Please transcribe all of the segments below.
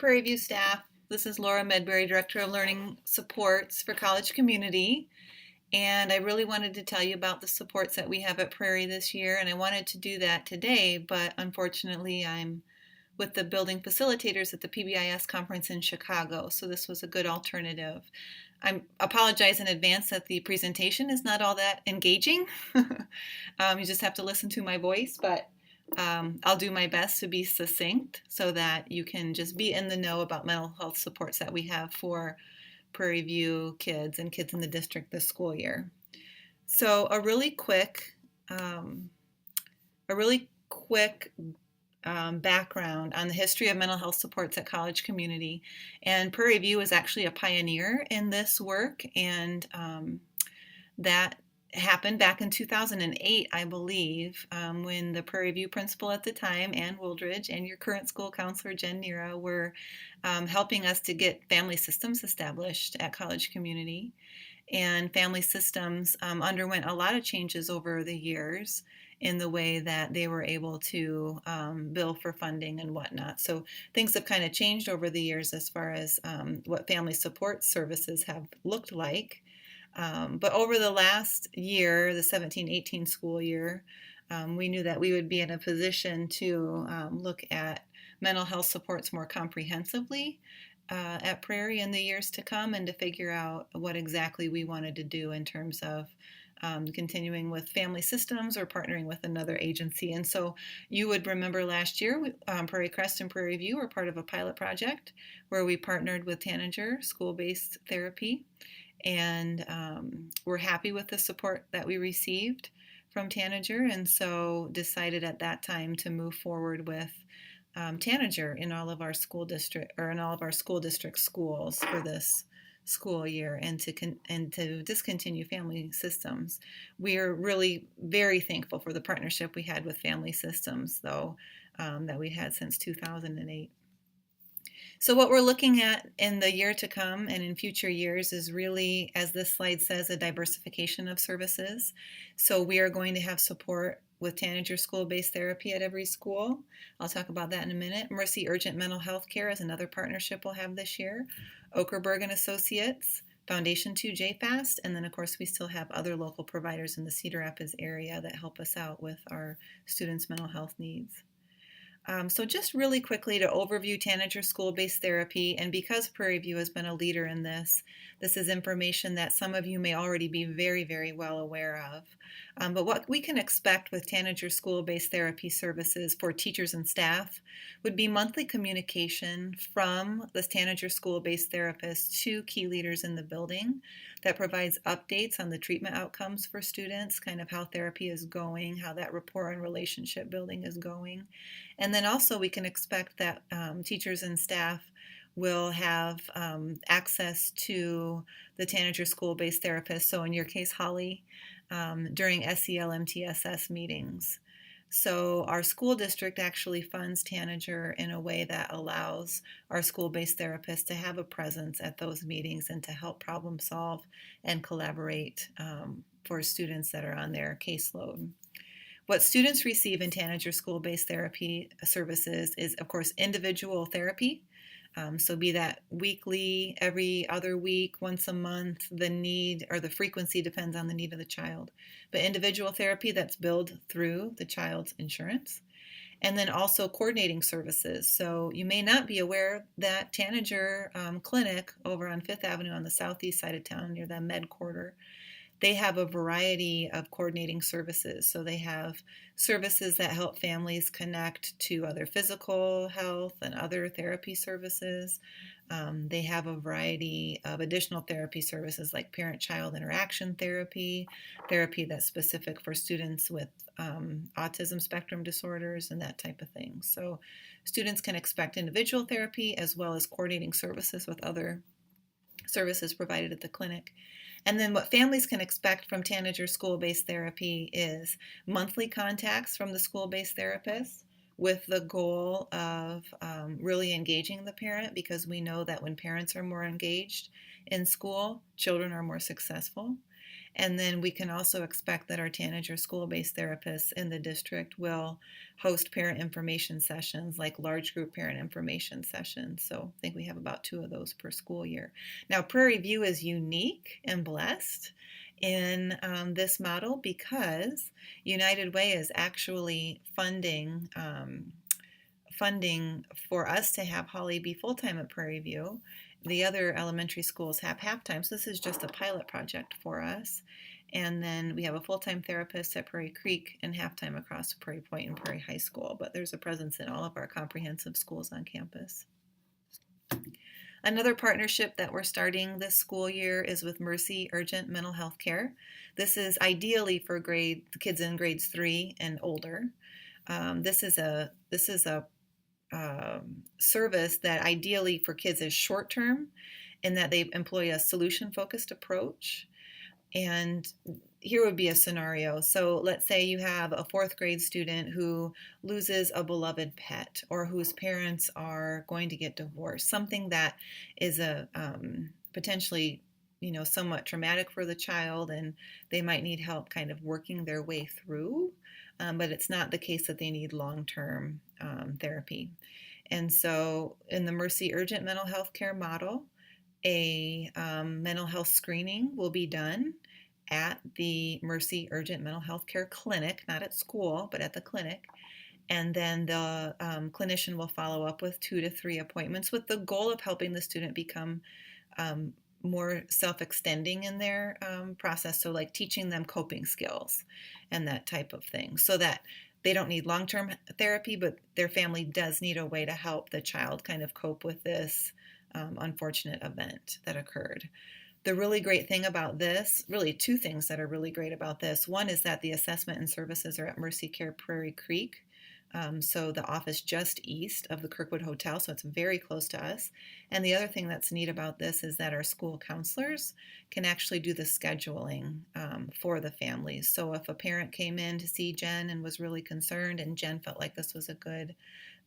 Prairie View staff. This is Laura Medberry, Director of Learning Supports for College Community. And I really wanted to tell you about the supports that we have at Prairie this year. And I wanted to do that today, but unfortunately, I'm with the building facilitators at the PBIS conference in Chicago. So this was a good alternative. I apologize in advance that the presentation is not all that engaging. You just have to listen to my voice, but I'll do my best to be succinct so that you can just be in the know about mental health supports that we have for Prairie View kids and kids in the district this school year. So um, a really quick background on the history of mental health supports at College Community. And Prairie View is actually a pioneer in this work, and that happened back in 2008, I believe, when the Prairie View principal at the time, Ann Wooldridge, and your current school counselor, Jen Nera, were helping us to get family systems established at College Community. And family systems underwent a lot of changes over the years in the way that they were able to bill for funding and whatnot. So things have kind of changed over the years as far as what family support services have looked like. But over the last year, the 17-18 school year, we knew that we would be in a position to look at mental health supports more comprehensively at Prairie in the years to come, and to figure out what exactly we wanted to do in terms of continuing with family systems or partnering with another agency. And so you would remember last year, Prairie Crest and Prairie View were part of a pilot project where we partnered with Tanager School-Based Therapy, and we're happy with the support that we received from Tanager, and so decided at that time to move forward with Tanager in all of our school district or in all of our school district schools for this school year, and to discontinue family systems. We are really very thankful for the partnership we had with family systems, though, that we had since 2008. So what we're looking at in the year to come and in future years is really, as this slide says, a diversification of services. So we are going to have support with Tanager School-Based Therapy at every school. I'll talk about that in a minute. Mercy Urgent Mental Health Care is another partnership we'll have this year. Okerberg and Associates, Foundation 2 JFAST, and then of course we still have other local providers in the Cedar Rapids area that help us out with our students' mental health needs. So just really quickly to overview Tanager School-Based Therapy, and because Prairie View has been a leader in this is information that some of you may already be very, very well aware of. But what we can expect with Tanager School-Based Therapy services for teachers and staff would be monthly communication from the Tanager School-Based Therapist to key leaders in the building that provides updates on the treatment outcomes for students, kind of how therapy is going, how that rapport and relationship building is going. And then also we can expect that teachers and staff will have access to the Tanager School-Based Therapist, so in your case, Holly, during SEL MTSS meetings. So our school district actually funds Tanager in a way that allows our school-based therapists to have a presence at those meetings and to help problem solve and collaborate for students that are on their caseload. What students receive in Tanager School-Based Therapy services is, of course, individual therapy. So be that weekly, every other week, once a month, the need or the frequency depends on the need of the child. But individual therapy that's billed through the child's insurance. And then also coordinating services. So you may not be aware that Tanager Clinic over on Fifth Avenue on the southeast side of town near the Med Quarter, they have a variety of coordinating services. So they have services that help families connect to other physical health and other therapy services. They have a variety of additional therapy services like parent-child interaction therapy, therapy that's specific for students with autism spectrum disorders and that type of thing. So students can expect individual therapy as well as coordinating services with other services provided at the clinic. And then what families can expect from Tanager School-Based Therapy is monthly contacts from the school-based therapist with the goal of really engaging the parent, because we know that when parents are more engaged in school, children are more successful. And then we can also expect that our tanager school-based therapists in the district will host parent information sessions, like large group parent information sessions. So I think we have about 2 of those per school year. Now, Prairie View is unique and blessed in this model because United Way is actually funding for us to have Holly be full-time at Prairie View. The other elementary schools have half-time, so this is just a pilot project for us. And then we have a full-time therapist at Prairie Creek and half-time across Prairie Point and Prairie High School, but there's a presence in all of our comprehensive schools on campus. Another partnership that we're starting this school year is with Mercy Urgent Mental Health Care. This is ideally for kids in grades 3 and older. This is a service that ideally for kids is short term, in that they employ a solution focused approach. And here would be a scenario. So let's say you have a 4th grade student who loses a beloved pet, or whose parents are going to get divorced, something that is a potentially somewhat traumatic for the child, and they might need help kind of working their way through, but it's not the case that they need long-term therapy. And so in the Mercy Urgent Mental Health Care model, a mental health screening will be done at the Mercy Urgent Mental Health Care clinic, not at school, but at the clinic. And then the clinician will follow up with 2 to 3 appointments with the goal of helping the student become more self-extending in their process. So like teaching them coping skills and that type of thing, so that they don't need long-term therapy, but their family does need a way to help the child kind of cope with this unfortunate event that occurred. The really great thing about this, really 2 things that are really great about this. One is that the assessment and services are at Mercy Care Prairie Creek. So the office just east of the Kirkwood Hotel, so it's very close to us. And the other thing that's neat about this is that our school counselors can actually do the scheduling for the families. So if a parent came in to see Jen and was really concerned, and Jen felt like this was a good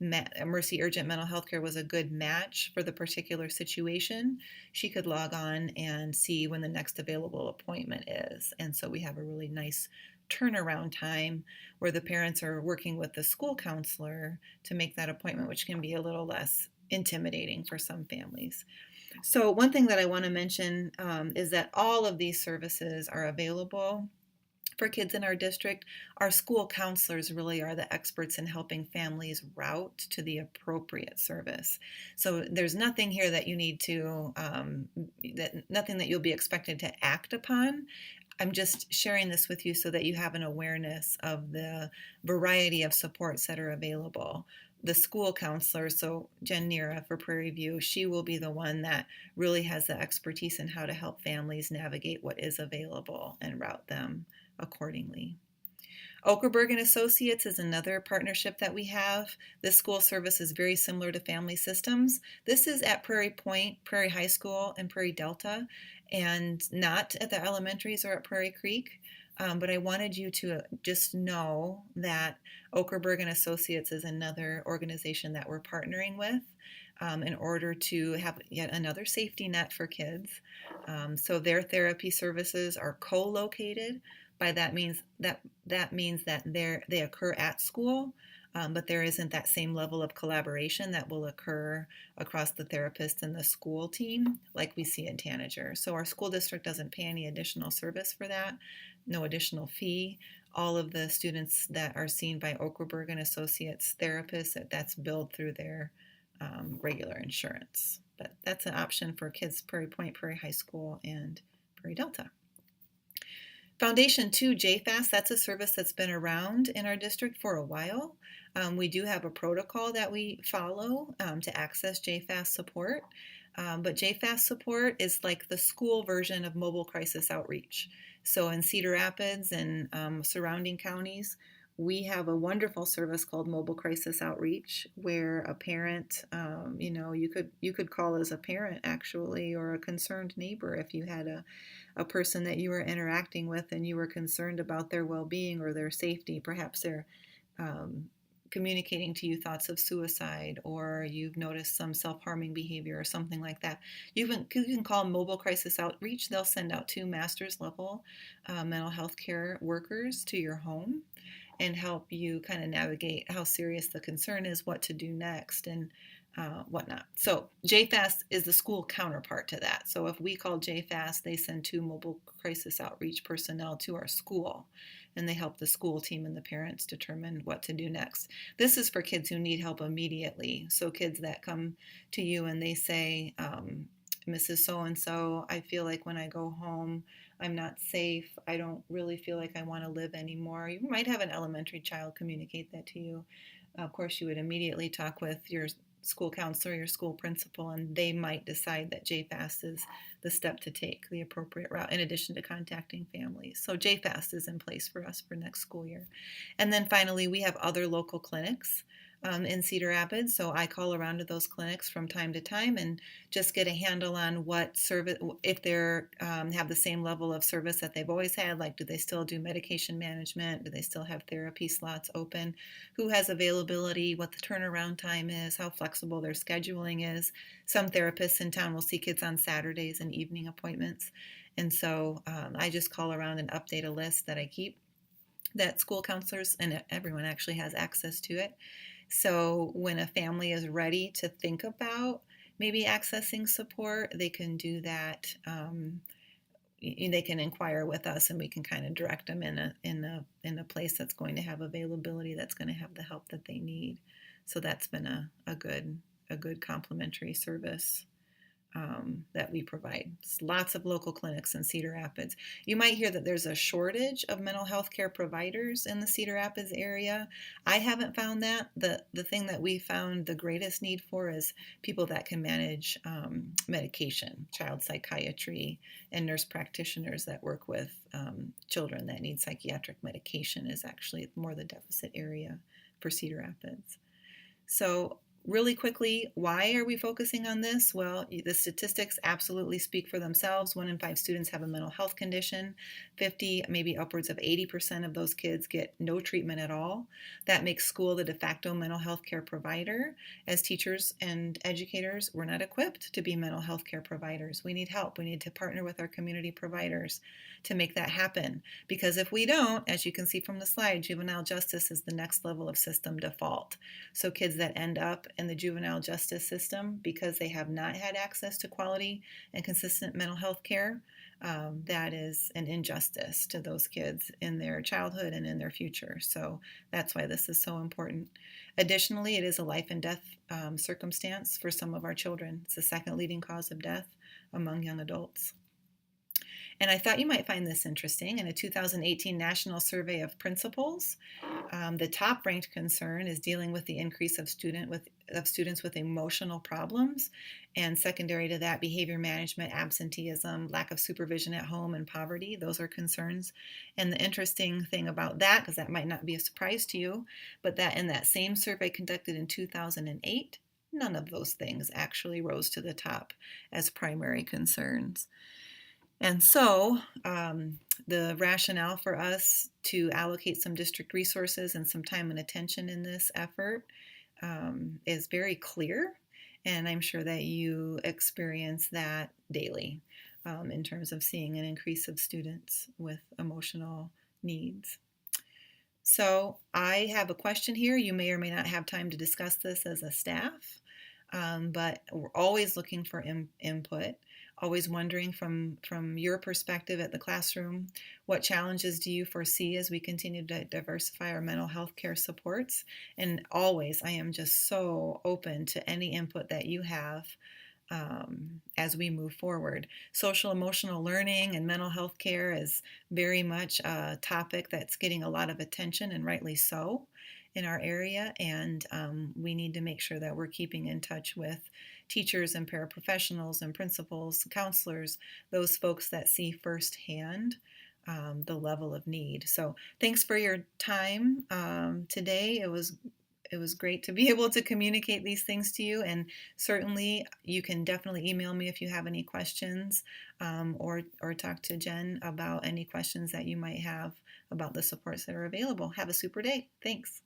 Mercy Urgent Mental Health Care was a good match for the particular situation, she could log on and see when the next available appointment is. And so we have a really nice turnaround time where the parents are working with the school counselor to make that appointment, which can be a little less intimidating for some families. So one thing that I want to mention is that all of these services are available for kids in our district. Our school counselors really are the experts in helping families route to the appropriate service. So there's nothing here that you need to, nothing that you'll be expected to act upon. I'm just sharing this with you so that you have an awareness of the variety of supports that are available. The school counselor, so Jen Nira for Prairie View, she will be the one that really has the expertise in how to help families navigate what is available and route them accordingly. Okerberg and Associates is another partnership that we have. This school service is very similar to Family Systems. This is at Prairie Point, Prairie High School, and Prairie Delta, and not at the elementaries or at Prairie Creek. But I wanted you to just know that Okerberg and Associates is another organization that we're partnering with in order to have yet another safety net for kids. So their therapy services are co-located. By that means that they occur at school, but there isn't that same level of collaboration that will occur across the therapist and the school team like we see in Tanager. So our school district doesn't pay any additional service for that, no additional fee. All of the students that are seen by Okerberg and Associates therapists, that's billed through their regular insurance. But that's an option for kids Prairie Point, Prairie High School, and Prairie Delta. Foundation 2 JFAS, that's a service that's been around in our district for a while. We do have a protocol that we follow to access JFAS support, but JFAS support is like the school version of mobile crisis outreach. So in Cedar Rapids and surrounding counties, we have a wonderful service called Mobile Crisis Outreach, where a parent, you could call as a parent actually, or a concerned neighbor if you had a person that you were interacting with and you were concerned about their well-being or their safety. Perhaps their communicating to you thoughts of suicide, or you've noticed some self-harming behavior or something like that, you can call Mobile Crisis Outreach. They'll send out 2 master's level mental health care workers to your home and help you kind of navigate how serious the concern is, what to do next, and whatnot. So JFAST is the school counterpart to that. So if we call JFAST, they send 2 mobile crisis outreach personnel to our school, and they help the school team and the parents determine what to do next. This is for kids who need help immediately. So kids that come to you and they say, Mrs. So-and-so, I feel like when I go home, I'm not safe. I don't really feel like I want to live anymore. You might have an elementary child communicate that to you. Of course, you would immediately talk with your school counselor, your school principal, and they might decide that JFAST is the step to take, the appropriate route, in addition to contacting families. So JFAST is in place for us for next school year. And then finally, we have other local clinics in Cedar Rapids. So I call around to those clinics from time to time and just get a handle on what service, if they're have the same level of service that they've always had. Like, do they still do medication management? Do they still have therapy slots open? Who has availability? What the turnaround time is? How flexible their scheduling is? Some therapists in town will see kids on Saturdays and evening appointments. And so I just call around and update a list that I keep that school counselors and everyone actually has access to it. So when a family is ready to think about maybe accessing support, they can do that. They can inquire with us, and we can kind of direct them in a place that's going to have availability, that's going to have the help that they need. So that's been a good complementary service that we provide. There's lots of local clinics in Cedar Rapids. You might hear that there's a shortage of mental health care providers in the Cedar Rapids area. I haven't found that. The thing that we found the greatest need for is people that can manage medication, child psychiatry, and nurse practitioners that work with children that need psychiatric medication is actually more the deficit area for Cedar Rapids. So really quickly, why are we focusing on this? Well, the statistics absolutely speak for themselves. 1 in 5 students have a mental health condition. 50, maybe upwards of 80% of those kids get no treatment at all. That makes school the de facto mental health care provider. As teachers and educators, we're not equipped to be mental health care providers. We need help. We need to partner with our community providers to make that happen. Because if we don't, as you can see from the slide, juvenile justice is the next level of system default. So kids that end up in the juvenile justice system because they have not had access to quality and consistent mental health care, that is an injustice to those kids in their childhood and in their future. So that's why this is so important. Additionally, it is a life and death circumstance for some of our children. It's the second leading cause of death among young adults. And I thought you might find this interesting. In a 2018 National Survey of Principals, the top-ranked concern is dealing with the increase of students with emotional problems, and secondary to that, behavior management, absenteeism, lack of supervision at home, and poverty. Those are concerns. And the interesting thing about that, because that might not be a surprise to you, but that in that same survey conducted in 2008, none of those things actually rose to the top as primary concerns. And so the rationale for us to allocate some district resources and some time and attention in this effort is very clear. And I'm sure that you experience that daily in terms of seeing an increase of students with emotional needs. So I have a question here. You may or may not have time to discuss this as a staff, but we're always looking for input. Always wondering from your perspective at the classroom, what challenges do you foresee as we continue to diversify our mental health care supports? And always, I am just so open to any input that you have as we move forward. Social emotional learning and mental health care is very much a topic that's getting a lot of attention, and rightly so, in our area, and we need to make sure that we're keeping in touch with teachers and paraprofessionals and principals, counselors, those folks that see firsthand the level of need. So thanks for your time today. It was great to be able to communicate these things to you, and certainly you can definitely email me if you have any questions, or talk to Jen about any questions that you might have about the supports that are available. Have a super day. Thanks.